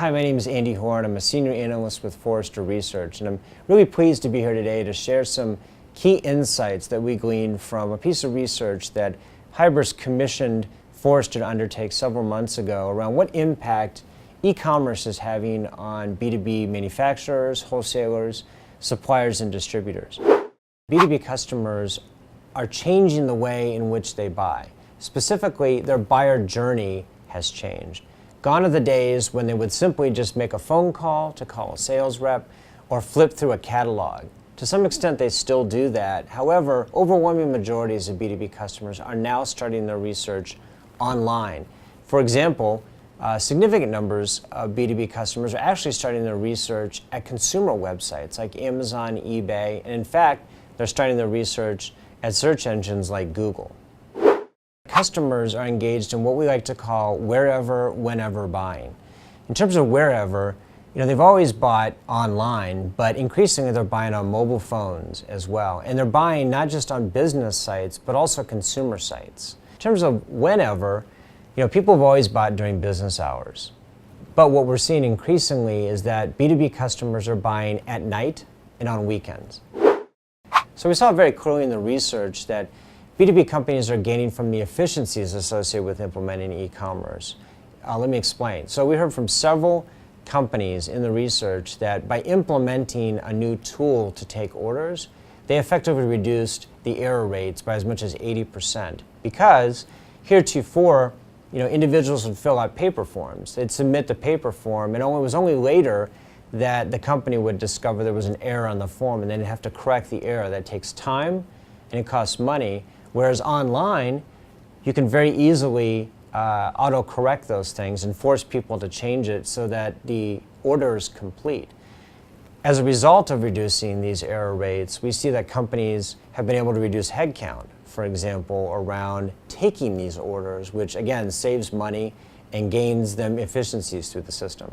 Hi, my name is Andy Hoar, and I'm a senior analyst with Forrester Research, and I'm really pleased to be here today to share some key insights that we gleaned from a piece of research that Hybris commissioned Forrester to undertake several months ago around what impact e-commerce is having on B2B manufacturers, wholesalers, suppliers, and distributors. B2B customers are changing the way in which they buy. Specifically, their buyer journey has changed. Gone are the days when they would simply just make a phone call to call a sales rep or flip through a catalog. To some extent, they still do that. However, overwhelming majorities of B2B customers are now starting their research online. For example, significant numbers of B2B customers are actually starting their research at consumer websites like Amazon, eBay, and in fact, they're starting their research at search engines like Google. Customers are engaged in what we like to call wherever, whenever buying. In terms of wherever, they've always bought online, but increasingly they're buying on mobile phones as well. And they're buying not just on business sites, but also consumer sites. In terms of whenever, people have always bought during business hours. But what we're seeing increasingly is that B2B customers are buying at night and on weekends. So we saw very clearly in the research that B2B companies are gaining from the efficiencies associated with implementing e-commerce. Let me explain. So we heard from several companies in the research that by implementing a new tool to take orders, they effectively reduced the error rates by as much as 80%. Because heretofore, individuals would fill out paper forms. They'd submit the paper form, and it was only later that the company would discover there was an error on the form, and then they'd have to correct the error. That takes time, and it costs money. Whereas online, you can very easily auto-correct those things and force people to change it so that the order is complete. As a result of reducing these error rates, we see that companies have been able to reduce headcount, for example, around taking these orders, which again saves money and gains them efficiencies through the system.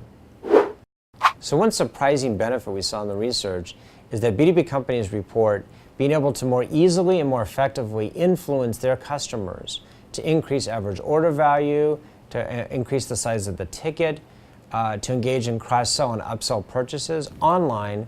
So one surprising benefit we saw in the research is that B2B companies report being able to more easily and more effectively influence their customers to increase average order value, to increase the size of the ticket, to engage in cross-sell and upsell purchases online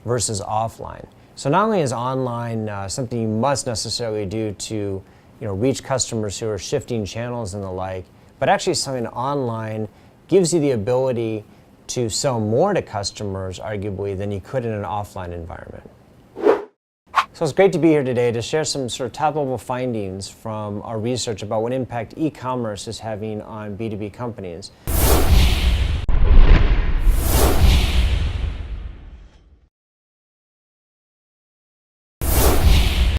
versus offline. So not only is online something you must necessarily do to reach customers who are shifting channels and the like, but actually something online gives you the ability to sell more to customers, arguably, than you could in an offline environment. So it's great to be here today to share some sort of top-level findings from our research about what impact e-commerce is having on B2B companies.